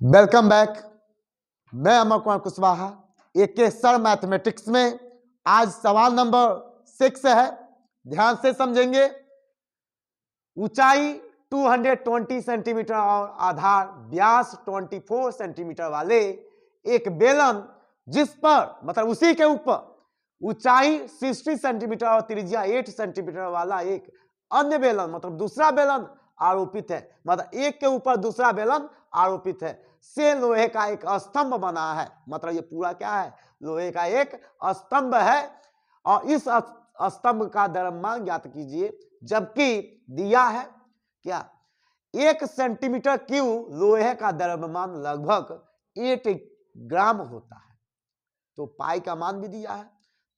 Welcome back. मैं अमर कुमार कुशवाहा। एक sir mathematics में आज सवाल नंबर 6 है। ध्यान से समझेंगे। ऊंचाई 220 सेंटीमीटर और आधार व्यास 24 सेंटीमीटर वाले एक बेलन, जिस पर मतलब उसी के ऊपर ऊंचाई 60 सेंटीमीटर और त्रिज्या 8 सेंटीमीटर वाला एक अन्य बेलन मतलब दूसरा बेलन आरोपित है। मतलब एक के ऊपर दूसरा बेलन आरोपित है से लोहे का एक स्तंभ बना है। मतलब ये पूरा क्या है? लोहे का एक स्तंभ है। और इस स्तंभ का द्रव्यमान ज्ञात कीजिए। जबकि दिया है क्या 1 सेंटीमीटर क्यूब लोहे का द्रव्यमान लगभग 8 ग्राम होता है। तो पाई का मान भी दिया है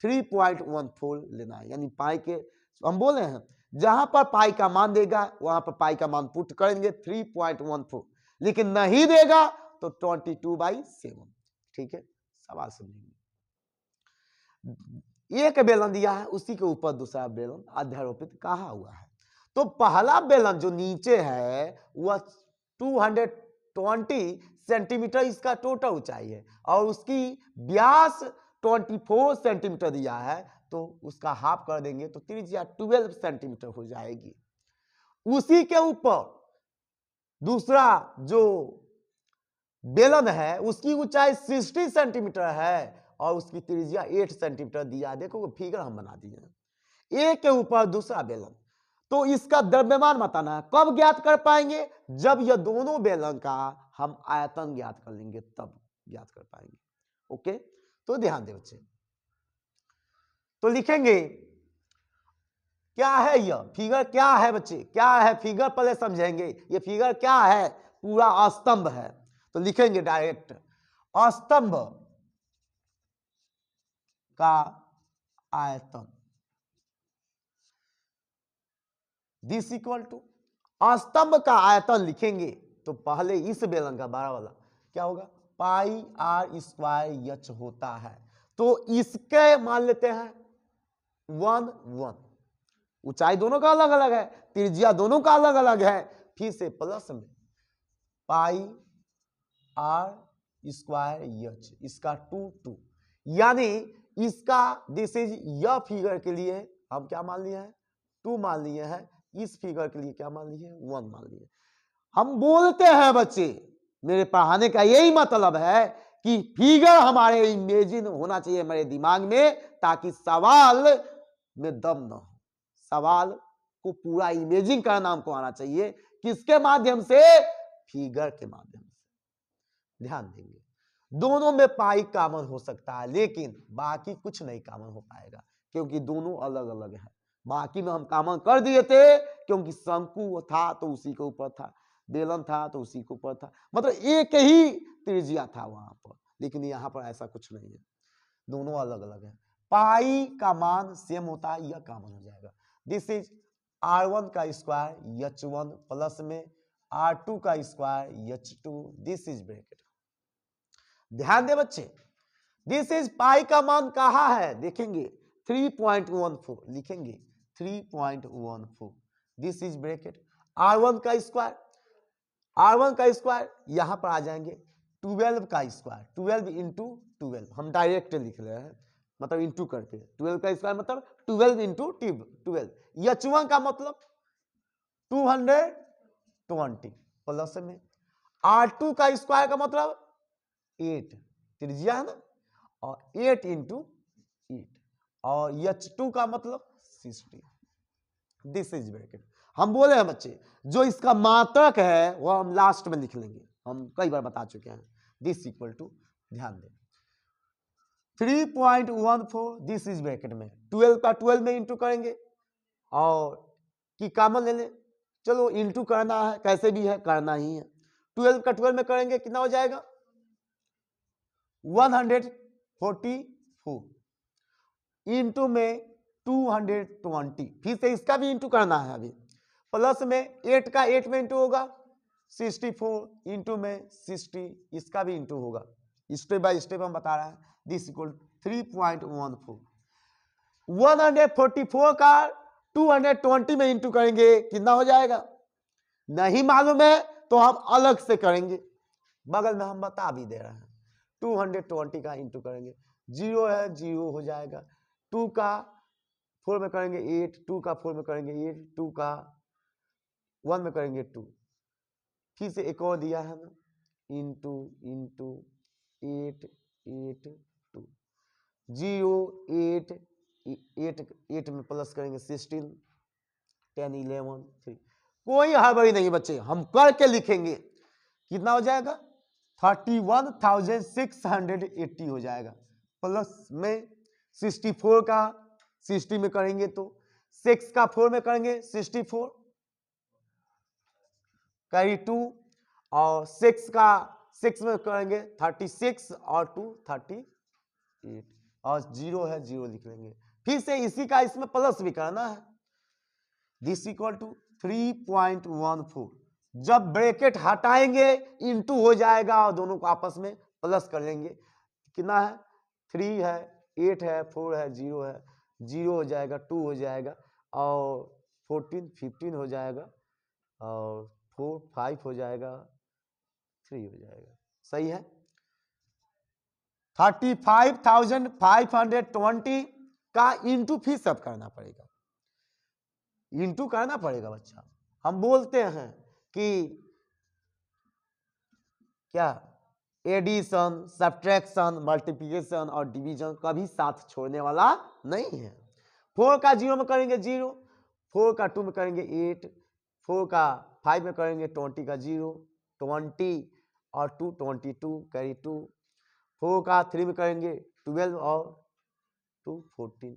3.14 लेना है। यानी पाई के हम बोले हैं जहां पर पाई का मान देगा वहां पर पाई का मान पुट करेंगे 3.14। लेकिन नहीं देगा तो 22/7। ठीक है, सवाल समझेंगे। एक बेलन दिया है, उसी के ऊपर दूसरा बेलन अध्यारोपित कहा हुआ है। तो पहला बेलन जो नीचे है वह 220 सेंटीमीटर इसका टोटल ऊंचाई है और उसकी व्यास 24 सेंटीमीटर दिया है। तो उसका हाफ कर देंगे तो त्रिज्या 12 सेंटीमीटर हो जाएगी। उसी के ऊपर दूसरा जो बेलन है उसकी ऊंचाई 60 सेंटीमीटर है और उसकी त्रिज्या 8 सेंटीमीटर दिया। देखो फिगर हम बना दिए। एक के ऊपर दूसरा बेलन, तो इसका द्रव्यमान बताना है। कब ज्ञात कर पाएंगे? जब यह दोनों बेलन का हम आयतन ज्ञात कर लेंगे, तब ज्ञात कर पाएंगे। ओके, तो ध्यान दे बच्चे। तो लिखेंगे क्या है यह फिगर, क्या है बच्चे, क्या है फिगर पहले समझेंगे। ये फिगर क्या है? पूरा स्तंभ है। तो लिखेंगे डायरेक्ट स्तंभ का आयतन दिस इक्वल टू स्तंभ का आयतन लिखेंगे तो पहले इस बेलन का बड़ा वाला क्या होगा? पाई आर स्क्वायर एच होता है। तो इसके मान लेते हैं 1 1। ऊंचाई दोनों का अलग अलग है, त्रिज्या दोनों का अलग अलग है। फिर से प्लस में पाई आर स्क्वायर एच, इसका 2 2। यानी इसका दिस इज यह फिगर के लिए हम क्या मान लिए हैं? 2 मान लिए हैं। इस फिगर के लिए क्या मान लिए? 1 मान लिए। हम बोलते हैं बच्चे, मेरे पढ़ाने का यही मतलब है कि फिगर हमारे इमेजिन होना चाहिए हमारे दिमाग में, ताकि सवाल में दम न हो। सवाल को पूरा इमेजिन करना हमको आना चाहिए। किसके माध्यम से? फिगर के माध्यम से। ध्यान देंगे, दोनों में पाई कॉमन हो सकता है, लेकिन बाकी कुछ नहीं कॉमन हो पाएगा क्योंकि दोनों अलग अलग है। बाकी में हम कॉमन कर दिए थे क्योंकि शंकु था तो उसी के ऊपर था, बेलन था तो उसी के ऊपर था, मतलब एक ही त्रिज्या था वहां पर। लेकिन यहाँ पर ऐसा कुछ नहीं है, दोनों अलग अलग है। पाई का मान सेम होता है, यह कॉमन हो जाएगा। दिस इज r1 का स्क्वायर h1 प्लस में r2 का square h2। This is bracket. ध्यान दे बच्चे, दिस इज पाई का मान कहा है देखेंगे 3.14 लिखेंगे 3.14। दिस इज ब्रैकेट r1 का स्क्वायर, r1 का स्क्वायर यहां पर आ जाएंगे 12 का स्क्वायर, 12 इंटू 12 हम डायरेक्ट लिख रहे हैं, मतलब इंटू करके 12 का स्क्वायर मतलब 12 इंटू 12। h1 का मतलब 220 प्लस में r2 का स्क्वायर का मतलब 8 त्रिज्या है ना, और 8 इंटू 8 और h2 का मतलब 60। This is bracket. हम बोले हैं बच्चे जो इसका मात्रक है वह हम लास्ट में लिख लेंगे, हम कई बार बता चुके हैं। दिस इक्वल टू, ध्यान दें 3.14। दिस इज ब्रैकेट में 12 का 12 में इंटू करेंगे और की कॉमन ले लें। चलो इंटू करना है, कैसे भी है करना ही है। 12 का 12 में करेंगे कितना हो जाएगा? 144 इंटू में 220। फिर से इसका भी इंटू करना है अभी। प्लस में 8 का 8 में इंटू होगा 64 इंटू में 60, इसका भी इंटू होगा। स्टेप बाय स्टेप हम बता रहे हैं। This equal 3.14। 144 का 220 में इंटू करेंगे कितना हो जाएगा? नहीं मालूम है तो हम अलग से करेंगे। बगल में हम बता भी दे रहे हैं। 220 का इंटू करेंगे, 0 है 0 हो जाएगा, 2 का 4 में करेंगे 8, 2 का 4 में करेंगे 8, 2 का 1 में करेंगे 2, फिर से एक और दिया है ना, इंटू इंटू 8 8 2 0 8 8 8 में प्लस करेंगे 16 10 11 3। कोई हड़बड़ी नहीं बच्चे, हम करके लिखेंगे। कितना हो जाएगा 31,680 हो जाएगा, प्लस में 64 का 60 में करेंगे तो 6 का 4 में करेंगे 64 कैरी 2, और 6 का 6 में करेंगे 36 और 2 38, और 0 है 0 लिख लेंगे। फिर से इसी का इसमें प्लस भी करना है। दिस इक्वल टू 3.14, जब ब्रैकेट हटाएंगे इंटू हो जाएगा और दोनों को आपस में प्लस कर लेंगे। कितना है 3 है 8 है 4 है 0 है, 0 हो जाएगा 2 हो जाएगा और 14 15 हो जाएगा और 4 5 हो जाएगा 3 हो जाएगा। सही है। 35,520 का इंटू फिर सब करना पड़ेगा, इंटू करना पड़ेगा बच्चा। हम बोलते हैं कि क्या एडिशन सब्ट्रैक्शन मल्टीप्लिकेशन और डिवीजन कभी साथ छोड़ने वाला नहीं है। 4 का 0 में करेंगे 0, 4 का 2 में करेंगे 8, 4 का 5 में करेंगे 20 का 0 20 और 2 22 कैरी 2, 4 का 3 में करेंगे 12 और 2 14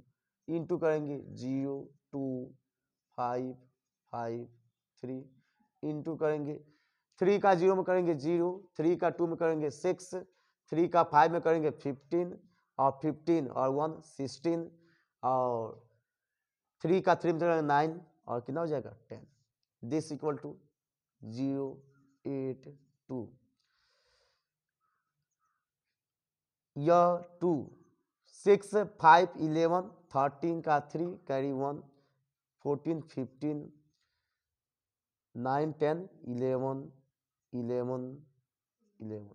इंटू करेंगे 0 2 5 5 3 इंटू करेंगे 3 का 0 में करेंगे 0, 3 का 2 में करेंगे 6, 3 का 5 में करेंगे 15 और 15 और 1 16 और 3 का 3 में करेंगे 9 और कितना हो जाएगा 10। दिस इक्वल टू 0 8 2, यह 2 6 5 11 13 का 3 कैरी 1 14 15 9 10 11 11 11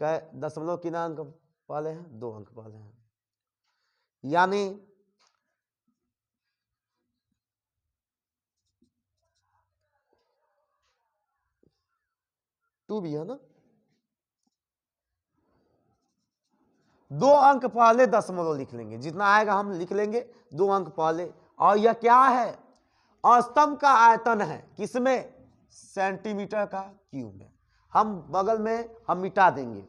क्या दशमलव कितना अंक वाले हैं 2 अंक वाले हैं, यानी टू भी है ना, 2 अंक पहले दशमलव लिख लेंगे, जितना आएगा हम लिख लेंगे 2 अंक पहले। और यह क्या है स्तंभ का आयतन है, किसमें सेंटीमीटर का क्यूब में। हम बगल में हम मिटा देंगे,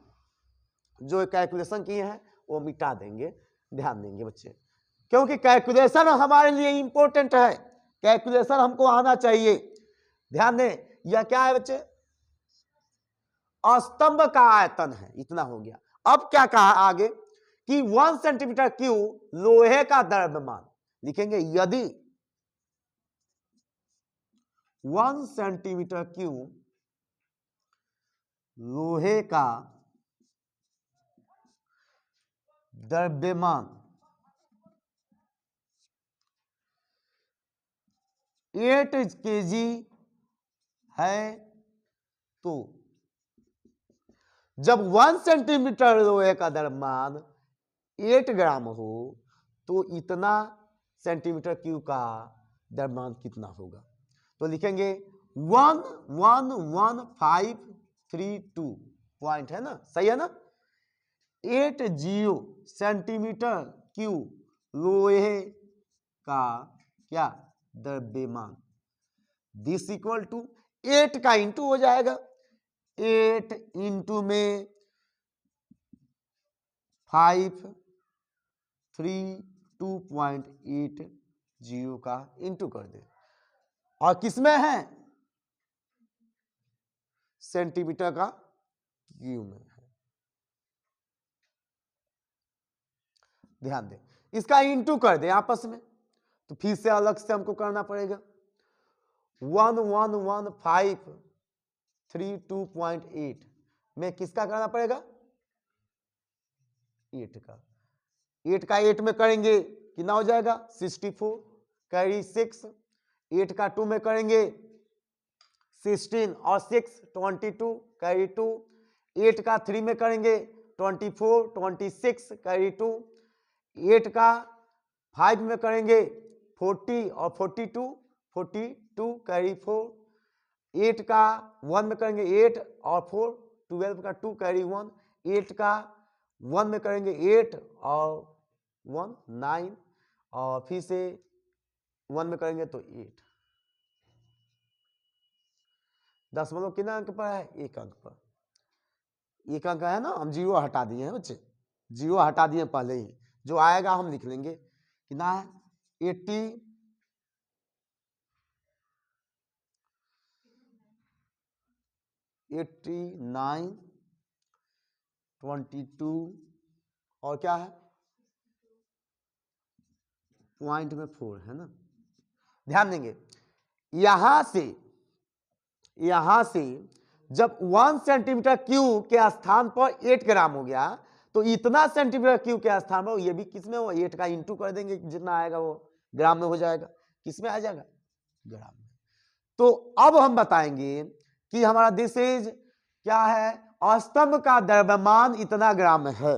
जो कैलकुलेशन किए हैं वो मिटा देंगे, ध्यान देंगे बच्चे, क्योंकि कैलकुलेशन हमारे लिए इंपॉर्टेंट है, कैलकुलेशन हमको आना चाहिए। ध्यान दें, यह क्या है बच्चे स्तंभ का आयतन है, इतना हो गया। अब क्या कहा आगे कि 1 सेंटीमीटर क्यूब लोहे का द्रव्यमान लिखेंगे, यदि 1 सेंटीमीटर क्यूब लोहे का द्रव्यमान 8 kg है, तो जब 1 सेंटीमीटर लोहे का द्रव्यमान 8 ग्राम हो तो इतना सेंटीमीटर क्यूब का द्रव्यमान कितना होगा। तो लिखेंगे 111,532 पॉइंट है ना, सही है ना, 80 सेंटीमीटर क्यूब लोहे का क्या द्रव्यमान। दिस इक्वल टू 8 का इंटू हो जाएगा, 8 इंटू में 532.80 का इंटू कर दे, और किसमें है सेंटीमीटर का क्यूब में है। ध्यान दें, इसका इंटू कर दे आपस में, तो फिर से अलग से हमको करना पड़ेगा। 111,532.8 में किसका करना पड़ेगा 8 का, 8 का 8 में करेंगे कितना हो जाएगा 64 कैरी 6, 8 का 2 में करेंगे 16 और 6 22 कैरी 2, 8 का 3 में करेंगे 24, 26 कैरी 2, 8 का 5 में करेंगे 40 और 42, 42 कैरी 4, 8 का 1 में करेंगे 8 और 4, 12 का 2 कैरी 1, 8 का 1 में करेंगे 8 और 1 9, और फिर से 1 में करेंगे तो 8। दशमलव कितना अंक पर है? 1 अंक पर। 1 अंक है ना, हम 0 हटा दिए हैं बच्चे, 0 हटा दिए पहले ही, जो आएगा हम लिख लेंगे। कितना है? 80 89 22 और क्या है? पॉइंट में 4 है ना। ध्यान देंगे, यहां से जब 1 सेंटीमीटर क्यूब के स्थान पर 8 ग्राम हो गया, तो इतना सेंटीमीटर क्यूब के स्थान पर ये भी किसमें हो? 8 का इंटू कर देंगे, जितना आएगा वो ग्राम में हो जाएगा। किसमें आ जाएगा? ग्राम में। तो अब हम बताएंगे कि हमारा दिस इज क्या है? स्तंभ का द्रव्यमान इतना ग्राम है,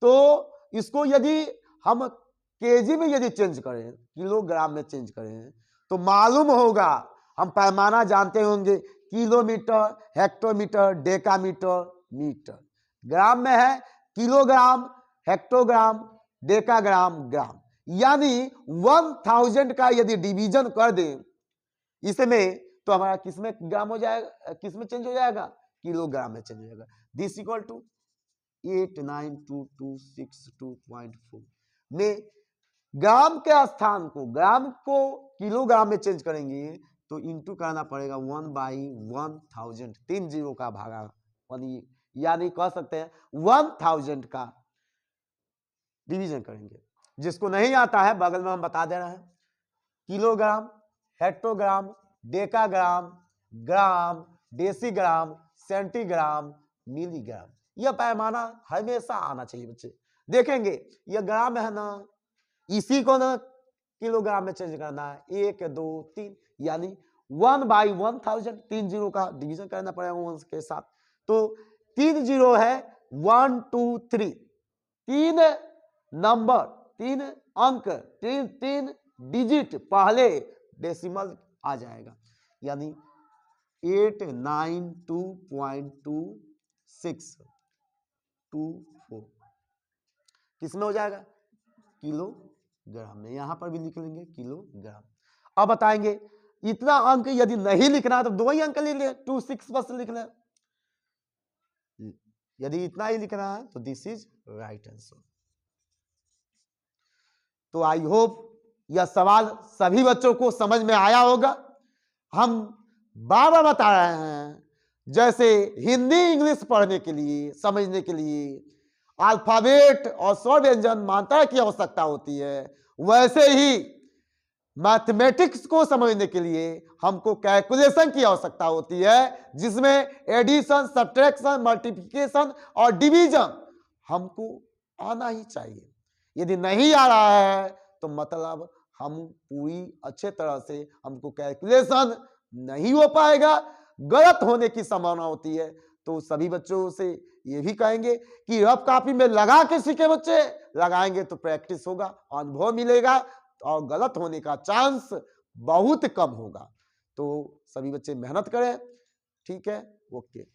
तो इसको यदि हम केजी में यदि चेंज करें, किलोग्राम में चेंज करें, तो मालूम होगा, हम पैमाना जानते होंगे, किलोमीटर, हेक्टोमीटर, डेकामीटर, मीटर। ग्राम में है किलोग्राम, हेक्टोग्राम, डेकाग्राम, ग्राम। यानी 1000 का यदि डिवीजन कर दें इसमें, तो हमारा किसमें ग्राम हो जाएगा? किसमें चेंज हो जाएगा? किलोग्राम में चेंज हो जाएगा। दिस इक्वल टू 89226.4 में ग्राम के स्थान को, ग्राम को किलोग्राम में चेंज करेंगे तो इंटू करना पड़ेगा 1/1000, 3 जीरो का भागा 1, यानी कह सकते हैं 1000 का डिवीजन करेंगे। जिसको नहीं आता है बगल में हम बता दे रहे हैं, किलोग्राम, हेक्टोग्राम, डेकाग्राम, ग्राम, डेसीग्राम, सेंटीग्राम, मिलीग्राम। यह पैमाना हमेशा आना चाहिए बच्चे। देखेंगे यह ग्राम है ना, इसी को ना किलोग्राम में चेंज करना है, 1 2 3, यानी 1/1000, 3 जीरो का डिवीजन करना पड़ेगा 1 के साथ। तो 3 जीरो है 1 2 3, 3 नंबर, 3 अंक, 3 डिजिट पहले डेसिमल आ जाएगा, यानी 892.2624 किसमें हो जाएगा? किलोग्राम में। यहां पर भी लिख लेंगे किलोग्राम। अब बताएंगे इतना अंक यदि नहीं लिखना है तो 2 ही अंक ले ले, 26 बस लिख ले। यदि इतना ही लिखना है तो दिस इज राइट आंसर। तो आई होप यह सवाल सभी बच्चों को समझ में आया होगा। हम बार बार बता रहे हैं, जैसे हिंदी इंग्लिश पढ़ने के लिए, समझने के लिए अल्फाबेट और स्वर व्यंजन मात्रा की आवश्यकता होती है, वैसे ही मैथमेटिक्स को समझने के लिए हमको कैलकुलेशन की आवश्यकता होती है, जिसमें एडिशन, सब्ट्रैक्शन, मल्टीप्लिकेशन और डिवीजन हमको आना ही चाहिए। यदि नहीं आ रहा है तो मतलब हम पूरी अच्छे तरह से, हमको कैलकुलेशन नहीं हो पाएगा, गलत होने की संभावना होती है। तो सभी बच्चों से ये भी कहेंगे कि रफ कॉपी में लगा के सीखे बच्चे, लगाएंगे तो प्रैक्टिस होगा, अनुभव मिलेगा और गलत होने का चांस बहुत कम होगा। तो सभी बच्चे मेहनत करें। ठीक है, ओके।